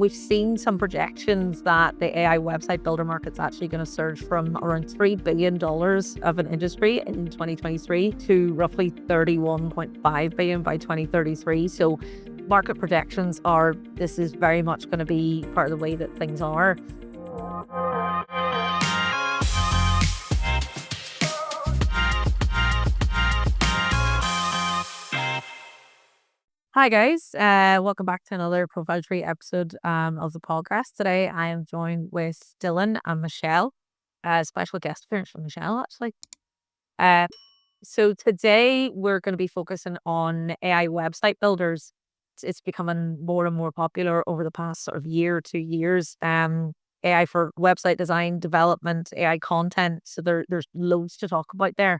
We've seen some projections that the AI website builder market's actually going to surge from around $3 billion of an industry in 2023 to roughly $31.5 billion by 2033. So market projections are this is very much going to be part of the way that things are. Hi guys, welcome back to another ProfileTree episode of the podcast. Today I am joined with Dylan and Michelle, special guest appearance from Michelle actually. So today we're going to be focusing on AI website builders. It's becoming more and more popular over the past sort of year, 2 years. AI for website design, development, AI content. So there's loads to talk about there.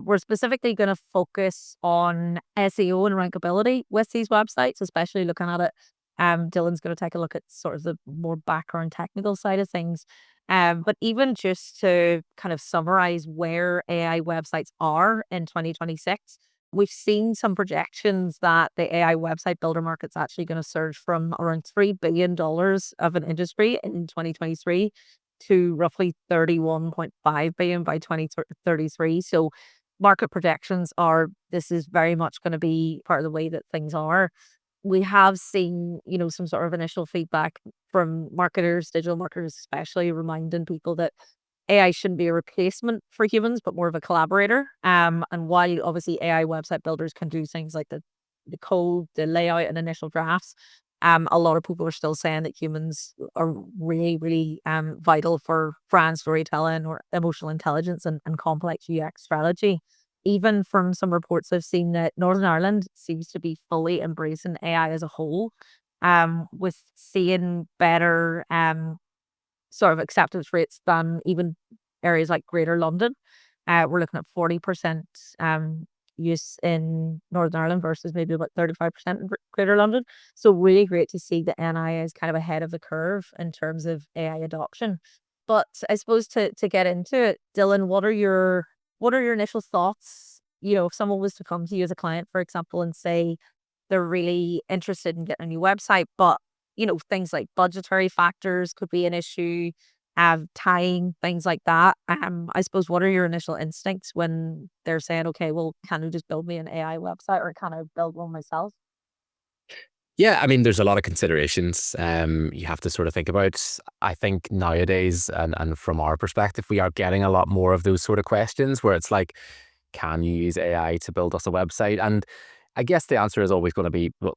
We're specifically going to focus on SEO and rankability with these websites, especially looking at it. Dylan's going to take a look at sort of the more background technical side of things. But even just to kind of summarize where AI websites are in 2026, we've seen some projections that the AI website builder market's actually going to surge from around $3 billion of an industry in 2023 to roughly $31.5 billion by 2033. So market projections are this is very much going to be part of the way that things are. We have seen, some sort of initial feedback from marketers, digital marketers especially, reminding people that AI shouldn't be a replacement for humans, but more of a collaborator. And while obviously AI website builders can do things like the code, the layout and initial drafts, a lot of people are still saying that humans are really, really vital for brand storytelling or emotional intelligence and complex UX strategy. Even from some reports I've seen that Northern Ireland seems to be fully embracing AI as a whole, with seeing better sort of acceptance rates than even areas like Greater London. We're looking at 40% use in Northern Ireland versus maybe about 35% in Greater London. So really great to see that NI is kind of ahead of the curve in terms of AI adoption. But I suppose to get into it, Dylan, what are your initial thoughts? If someone was to come to you as a client, for example, and say they're really interested in getting a new website, but things like budgetary factors could be an issue, tying, things like that. I suppose, what are your initial instincts when they're saying, okay, well, can you just build me an AI website or can I build one myself? Yeah, I mean, there's a lot of considerations you have to sort of think about. I think nowadays, and from our perspective, we are getting a lot more of those sort of questions where it's like, can you use AI to build us a website? And I guess the answer is always going to be, well,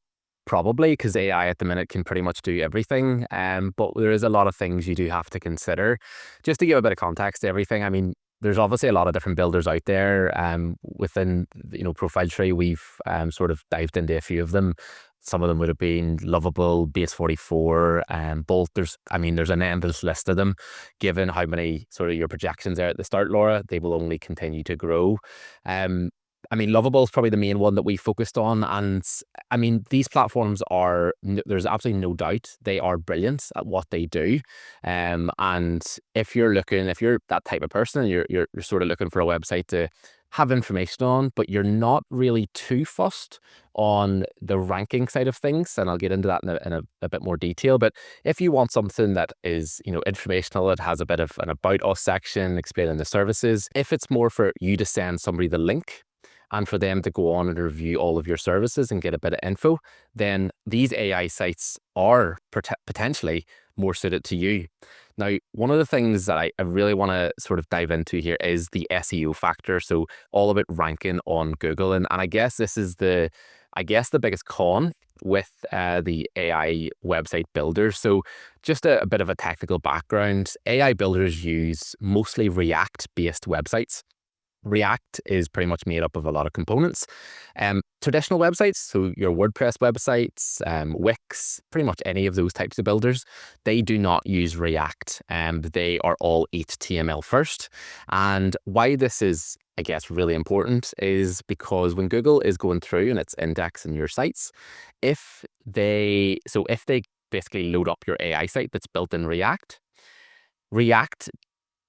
probably, because AI at the minute can pretty much do everything. But there is a lot of things you do have to consider. Just to give a bit of context to everything, I mean, there's obviously a lot of different builders out there. Within ProfileTree, we've sort of dived into a few of them. Some of them would have been Lovable, Base44, Bolt. There's an endless list of them. Given how many sort of your projections are at the start, Laura, they will only continue to grow. Lovable is probably the main one that we focused on. And I mean, these platforms there's absolutely no doubt they are brilliant at what they do. And if you're that type of person, you're sort of looking for a website to have information on, but you're not really too fussed on the ranking side of things, and I'll get into that in a bit more detail. But if you want something that is, informational, it has a bit of an about us section explaining the services. If it's more for you to send somebody the link and for them to go on and review all of your services and get a bit of info, then these AI sites are potentially more suited to you. Now, one of the things that I really want to sort of dive into here is the SEO factor. So all about ranking on Google. And I guess this is the biggest con with the AI website builders. So just a bit of a technical background. AI builders use mostly React-based websites. React is pretty much made up of a lot of components. Traditional websites, so your WordPress websites, Wix, pretty much any of those types of builders, they do not use React. They are all HTML first. And why this is, I guess, really important is because when Google is going through and it's indexing your sites, if they basically load up your AI site that's built in React,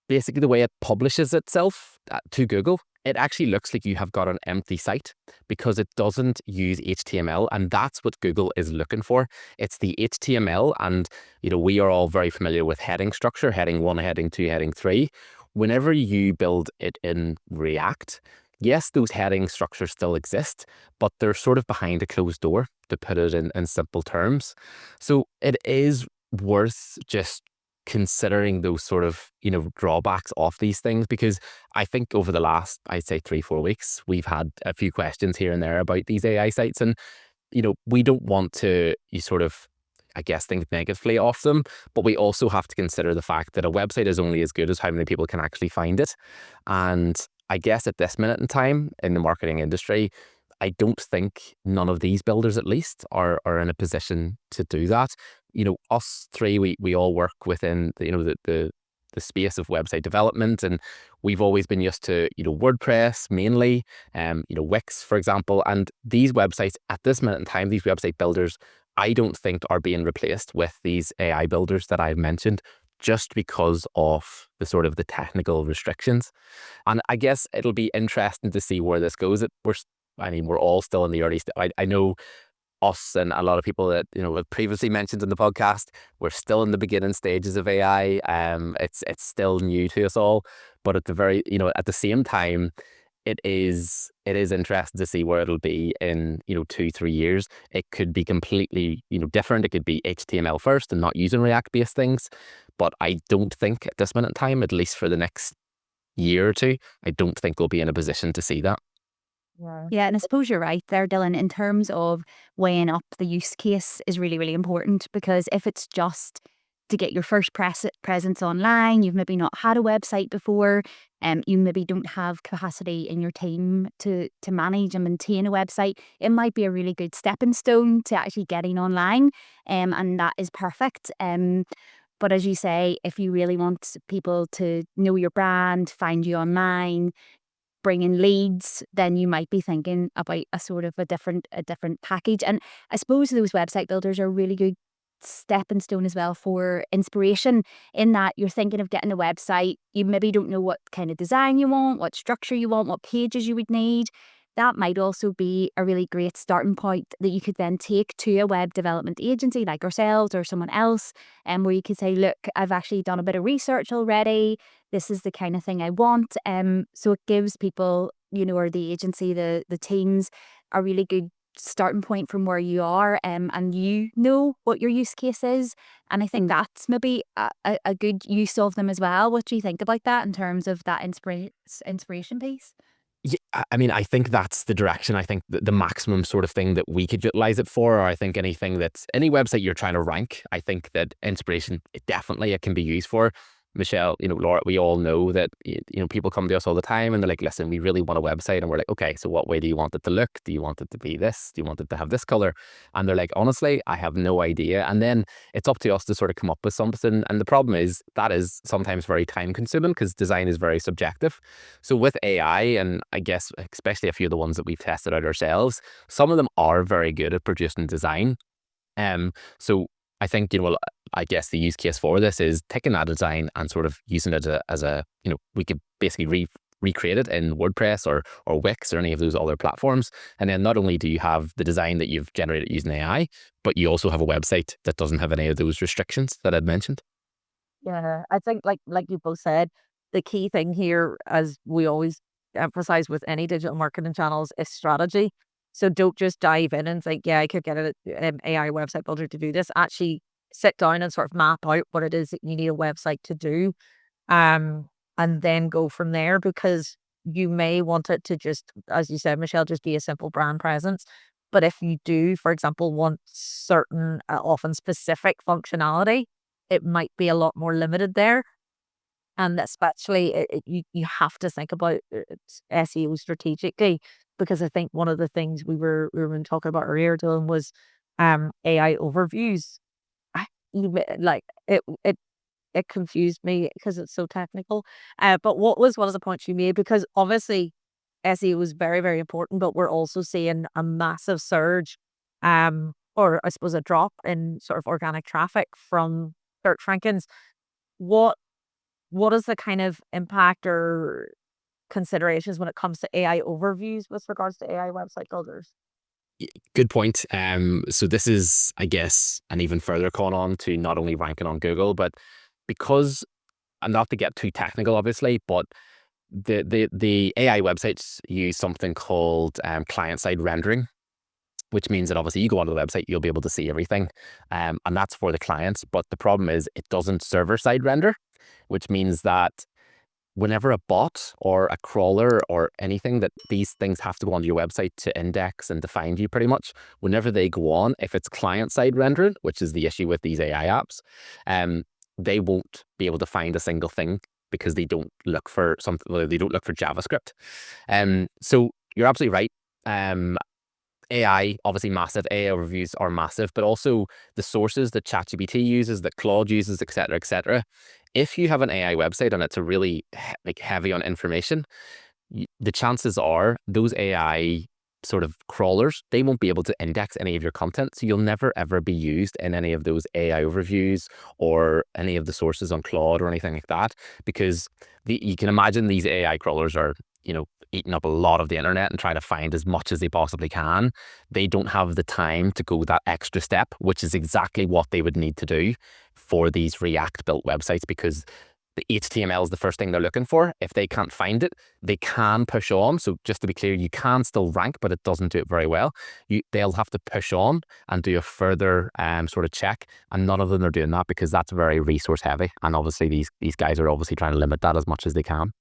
basically the way it publishes itself to Google it actually looks like you have got an empty site because it doesn't use HTML, and that's what Google is looking for. It's the HTML, and we are all very familiar with heading structure, heading 1, heading 2, heading 3. Whenever you build it in React, yes, those heading structures still exist, but they're sort of behind a closed door, to put it in simple terms. So it is worth just considering those sort of, drawbacks of these things, because I think over the last, I'd say 3-4 weeks, we've had a few questions here and there about these AI sites, and we don't want to, you sort of, I guess, think negatively of them, but we also have to consider the fact that a website is only as good as how many people can actually find it. And I guess at this minute in time in the marketing industry, I don't think none of these builders, at least, are in a position to do that. Us three, we all work within the space of website development, and we've always been used to WordPress mainly, Wix, for example. And these websites at this minute in time, these website builders, I don't think are being replaced with these AI builders that I've mentioned, just because of the sort of the technical restrictions. And I guess it'll be interesting to see where this goes. We're all still in the early I know us and a lot of people that have previously mentioned in the podcast, we're still in the beginning stages of AI. It's still new to us all, but at the same time, it is interesting to see where it'll be in 2-3 years. It could be completely different. It could be HTML first and not using React based things, but I don't think at this minute in time, at least for the next year or two, I don't think we'll be in a position to see that. Yeah. Yeah, and I suppose you're right there, Dylan, in terms of weighing up the use case is really, really important, because if it's just to get your first presence online, you've maybe not had a website before, you maybe don't have capacity in your team to manage and maintain a website, it might be a really good stepping stone to actually getting online, and that is perfect. But as you say, if you really want people to know your brand, find you online, bring in leads, then you might be thinking about a sort of a different package. And I suppose those website builders are really good stepping stone as well for inspiration, in that you're thinking of getting a website, you maybe don't know what kind of design you want, what structure you want, what pages you would need. That might also be a really great starting point that you could then take to a web development agency like ourselves or someone else, and where you could say, look, I've actually done a bit of research already, this is the kind of thing I want. So it gives people, or the agency, the teams, a really good starting point from where you are, and you know what your use case is. And I think that's maybe a good use of them as well. What do you think about that in terms of that inspiration piece? Yeah, I think that's the direction. I think the maximum sort of thing that we could utilize it for, or I think any website you're trying to rank, I think that inspiration, it can be used for. Michelle, Laura, we all know that, people come to us all the time and they're like, listen, we really want a website. And we're like, okay, so what way do you want it to look? Do you want it to be this? Do you want it to have this color? And they're like, honestly, I have no idea. And then it's up to us to sort of come up with something. And the problem is that is sometimes very time consuming, because design is very subjective. So with AI, and I guess especially a few of the ones that we've tested out ourselves, some of them are very good at producing design. So I think, I guess the use case for this is taking that design and sort of using it as a, we could basically recreate it in WordPress or Wix or any of those other platforms. And then not only do you have the design that you've generated using AI, but you also have a website that doesn't have any of those restrictions that I'd mentioned. Yeah, I think like you both said, the key thing here, as we always emphasize with any digital marketing channels, is strategy. So don't just dive in and think, yeah, I could get an AI website builder to do this. Actually sit down and sort of map out what it is that you need a website to do, and then go from there, because you may want it to just, as you said, Michelle, just be a simple brand presence. But if you do, for example, want certain, often specific functionality, it might be a lot more limited there. And especially, you have to think about SEO strategically, because I think one of the things we were talking about earlier, Dylan, was AI overviews. Like it confused me because it's so technical. But what was one of the points you made? Because obviously SEO is very, very important, but we're also seeing a massive surge, or I suppose a drop in sort of organic traffic from search rankings. What what is the kind of impact or considerations when it comes to AI overviews with regards to AI website builders? Good point. So this is, I guess, an even further con on to not only ranking on Google, but because, and not to get too technical, obviously, but the AI websites use something called client-side rendering, which means that obviously you go onto the website, you'll be able to see everything, and that's for the clients. But the problem is it doesn't server-side render, which means that whenever a bot or a crawler or anything, that these things have to go onto your website to index and to find you pretty much, whenever they go on, if it's client-side rendering, which is the issue with these AI apps, they won't be able to find a single thing because they don't look for something, they don't look for JavaScript. So you're absolutely right. AI, obviously massive. AI overviews are massive, but also the sources that ChatGPT uses, that Claude uses, etc., etc. If you have an AI website and it's a really heavy on information, the chances are those AI sort of crawlers, they won't be able to index any of your content. So you'll never ever be used in any of those AI overviews or any of the sources on Claude or anything like that, because you can imagine these AI crawlers are, eating up a lot of the internet and trying to find as much as they possibly can. They don't have the time to go that extra step, which is exactly what they would need to do for these React built websites, because the HTML is the first thing they're looking for. If they can't find it, they can push on. So just to be clear, you can still rank, but it doesn't do it very well. They'll have to push on and do a further sort of check. And none of them are doing that because that's very resource heavy. And obviously these guys are obviously trying to limit that as much as they can.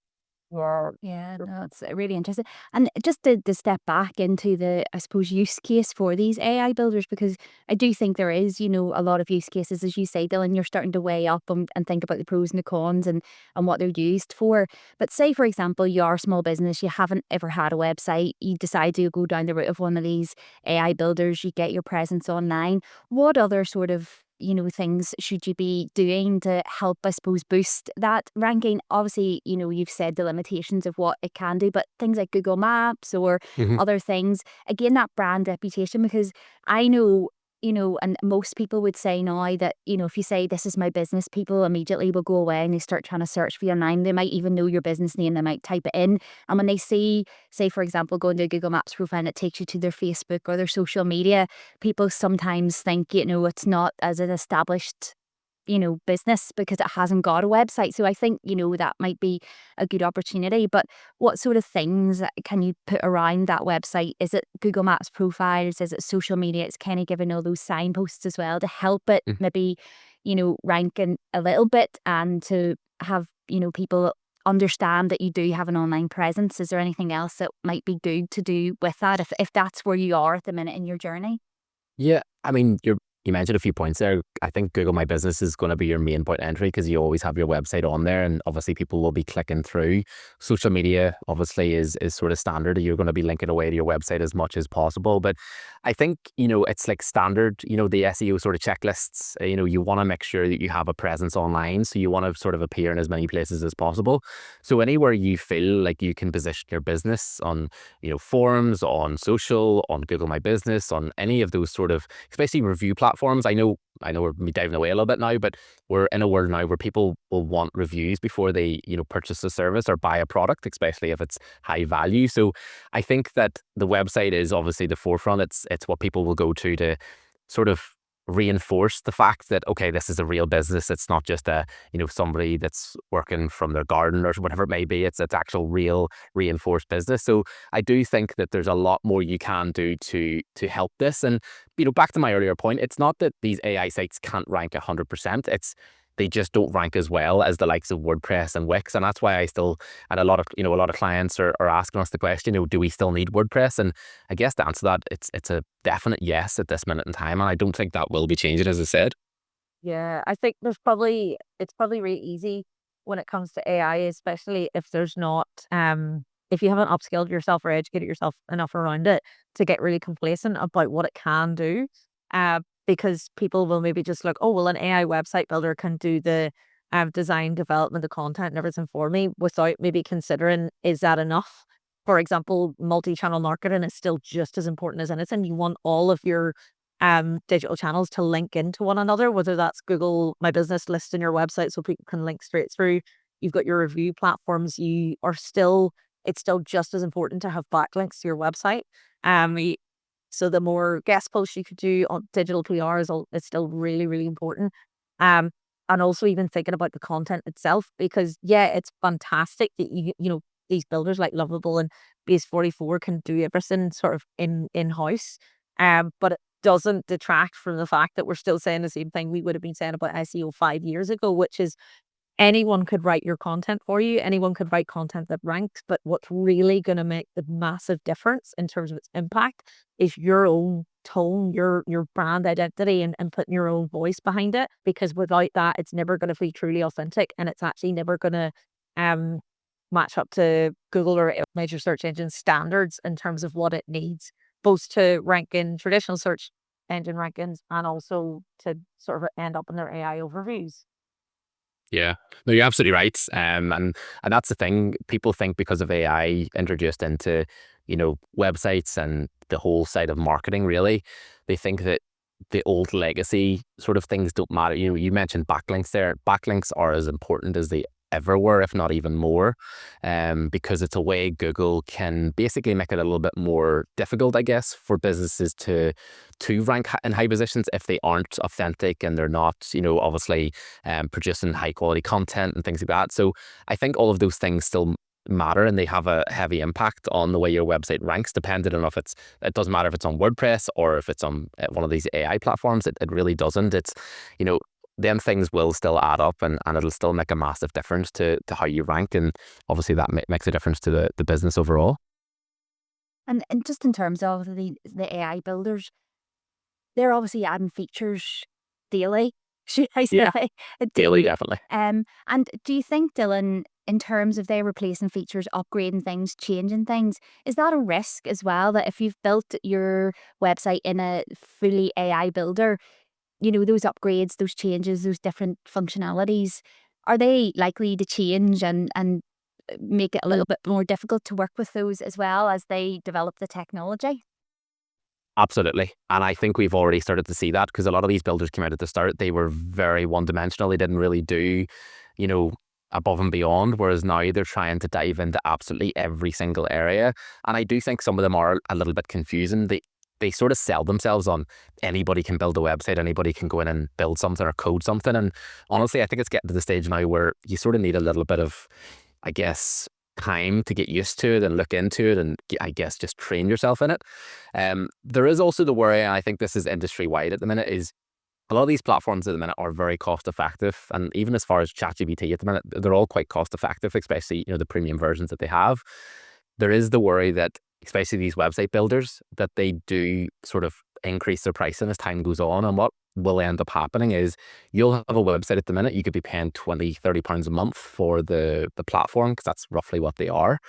Yeah, no, it's really interesting. And just to step back into the, I suppose, use case for these AI builders, because I do think there is, a lot of use cases, as you say, Dylan, you're starting to weigh up and think about the pros and the cons and what they're used for. But say, for example, you are a small business, you haven't ever had a website, you decide to go down the route of one of these AI builders, you get your presence online. What other sort of things should you be doing to help, I suppose, boost that ranking? Obviously, you've said the limitations of what it can do, but things like Google Maps or other things, again, that brand reputation, because I know, and most people would say now that, if you say this is my business, people immediately will go away and they start trying to search for you online. They might even know your business name, they might type it in. And when they see, say, for example, go into a Google Maps profile and it takes you to their Facebook or their social media, people sometimes think, it's not as an established business because it hasn't got a website. So I think, that might be a good opportunity. But what sort of things can you put around that website? Is it Google Maps profiles? Is it social media? It's kind of giving all those signposts as well to help it maybe, ranking a little bit and to have, people understand that you do have an online presence. Is there anything else that might be good to do with that if that's where you are at the minute in your journey? Yeah, I mean, you mentioned a few points there. I think Google My Business is going to be your main point of entry because you always have your website on there, and obviously people will be clicking through. Social media obviously is sort of standard. You're going to be linking away to your website as much as possible. But I think, it's like standard, the SEO sort of checklists, you want to make sure that you have a presence online. So you want to sort of appear in as many places as possible. So anywhere you feel like you can position your business on, forums, on social, on Google My Business, on any of those sort of, especially review platforms. I know we're diving away a little bit now, but we're in a world now where people will want reviews before they, purchase a service or buy a product, especially if it's high value. So I think that the website is obviously the forefront. It's what people will go to sort of reinforce the fact that, okay, this is a real business. It's not just somebody that's working from their garden or whatever it may be. It's actual real reinforced business. So I do think that there's a lot more you can do to help this. And back to my earlier point, it's not that these AI sites can't rank 100%. They just don't rank as well as the likes of WordPress and Wix. And that's why I still, and a lot of clients are asking us the question, do we still need WordPress? And I guess to answer that, it's a definite yes at this minute in time. And I don't think that will be changing, as I said. Yeah, I think it's probably really easy when it comes to AI, especially if there's not if you haven't upskilled yourself or educated yourself enough around it to get really complacent about what it can do. Because people will maybe just look, oh, well, an AI website builder can do the design, development, the content and everything for me without maybe considering, is that enough? For example, multi-channel marketing is still just as important as anything. You want all of your digital channels to link into one another, whether that's Google My Business list in your website so people can link straight through. You've got your review platforms. You are still it's still just as important to have backlinks to your website. So the more guest posts you could do on digital PR is still really, really important. And also even thinking about the content itself, because yeah, it's fantastic that these builders like Lovable and Base 44 can do everything sort of in-house. But it doesn't detract from the fact that we're still saying the same thing we would have been saying about SEO 5 years ago, which is anyone could write your content for you. Anyone could write content that ranks. But what's really going to make the massive difference in terms of its impact is your own tone, your brand identity, and putting your own voice behind it. Because without that, it's never going to be truly authentic, and it's actually never going to match up to Google or major search engine standards in terms of what it needs, both to rank in traditional search engine rankings and also to sort of end up in their AI overviews. Yeah, no, you're absolutely right. And that's the thing. People think because of AI introduced into, websites and the whole side of marketing, really, they think that the old legacy sort of things don't matter. You mentioned backlinks there. Backlinks are as important as they ever were, if not even more, because it's a way Google can basically make it a little bit more difficult, I guess, for businesses to rank in high positions if they aren't authentic and they're not, obviously producing high quality content and things like that. So I think all of those things still matter, and they have a heavy impact on the way your website ranks, depending on it doesn't matter if it's on WordPress or if it's on one of these AI platforms. It really doesn't. It's, them things will still add up, and it'll still make a massive difference to how you rank. And obviously that makes a difference to the business overall. And just in terms of the AI builders, they're obviously adding features daily, should I say? Yeah, daily, definitely. And do you think, Dylan, in terms of they replacing features, upgrading things, changing things, is that a risk as well? That if you've built your website in a fully AI builder, those upgrades, those changes, those different functionalities, are they likely to change and make it a little bit more difficult to work with those as well as they develop the technology? Absolutely. And I think we've already started to see that, because a lot of these builders came out at the start, they were very one-dimensional. They didn't really do, above and beyond, whereas now they're trying to dive into absolutely every single area. And I do think some of them are a little bit confusing. They sort of sell themselves on anybody can build a website, anybody can go in and build something or code something. And honestly, I think it's getting to the stage now where you sort of need a little bit of, I guess, time to get used to it and look into it, and I guess just train yourself in it. There is also the worry, and I think this is industry wide at the minute, is a lot of these platforms at the minute are very cost effective. And even as far as ChatGPT at the minute, they're all quite cost effective, especially, the premium versions that they have. There is the worry that, especially these website builders, that they do sort of increase their pricing as time goes on. And what will end up happening is you'll have a website at the minute, you could be paying 20, 30 pounds a month for the platform, because that's roughly what they are.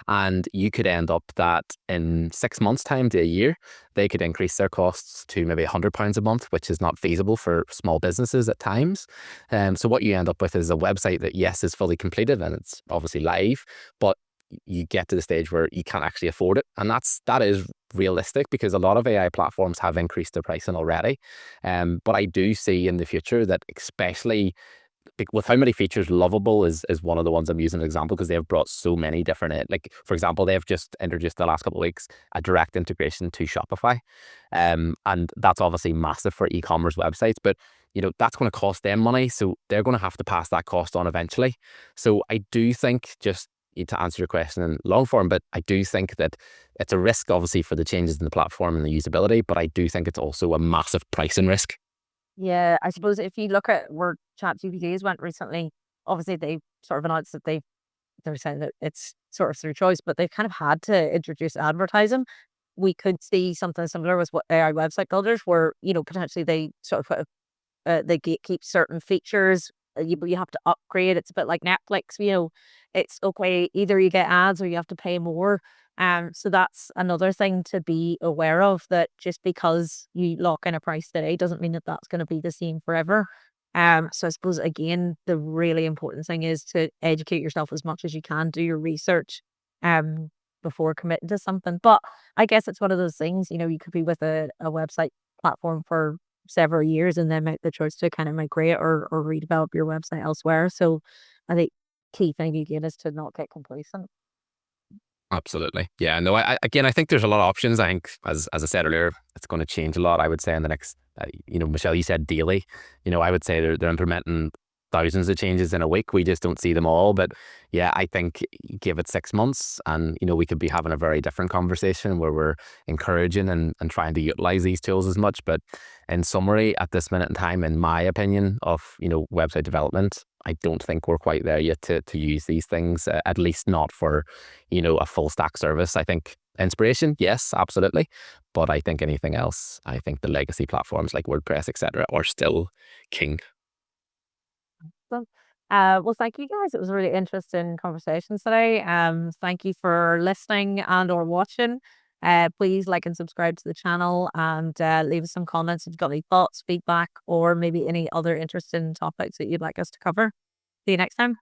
And you could end up that in 6 months time to a year, they could increase their costs to maybe 100 pounds a month, which is not feasible for small businesses at times. So what you end up with is a website that, yes, is fully completed and it's obviously live, but you get to the stage where you can't actually afford it. And that is realistic, because a lot of AI platforms have increased their pricing already. But I do see in the future that, especially with how many features, Lovable is one of the ones I'm using as an example, because they've brought so many different, like, for example, they've just introduced the last couple of weeks a direct integration to Shopify. And that's obviously massive for e-commerce websites, but that's going to cost them money. So they're going to have to pass that cost on eventually. So I do think, just to answer your question in long form, but I do think that it's a risk, obviously, for the changes in the platform and the usability, but I do think it's also a massive pricing risk. Yeah, I suppose if you look at where ChatGPT's went recently, obviously they sort of announced that they're saying that it's sort of through choice, but they've kind of had to introduce advertising. We could see something similar with what AI website builders, where potentially they sort of put they gatekeep certain features. You have to upgrade. It's a bit like Netflix. It's okay. Either you get ads or you have to pay more. So that's another thing to be aware of. That just because you lock in a price today doesn't mean that that's going to be the same forever. So I suppose again, the really important thing is to educate yourself as much as you can. Do your research, before committing to something. But I guess it's one of those things. You could be with a website platform for several years and then make the choice to kind of migrate or redevelop your website elsewhere. So I think key thing again is to not get complacent. Absolutely. Yeah. No, again, I think there's a lot of options. I think, as I said earlier, it's going to change a lot, I would say, in the next, Michelle, you said daily. I would say they're implementing thousands of changes in a week. We just don't see them all. But yeah, I think give it 6 months and, we could be having a very different conversation where we're encouraging and trying to utilize these tools as much. But in summary, at this minute in time, in my opinion of, website development, I don't think we're quite there yet to use these things, at least not for, a full stack service. I think inspiration, yes, absolutely. But I think anything else, I think the legacy platforms like WordPress, etc., are still king. So, well, thank you guys. It was a really interesting conversation today. Thank you for listening and or watching. Please like and subscribe to the channel and leave us some comments if you've got any thoughts, feedback, or maybe any other interesting topics that you'd like us to cover. See you next time.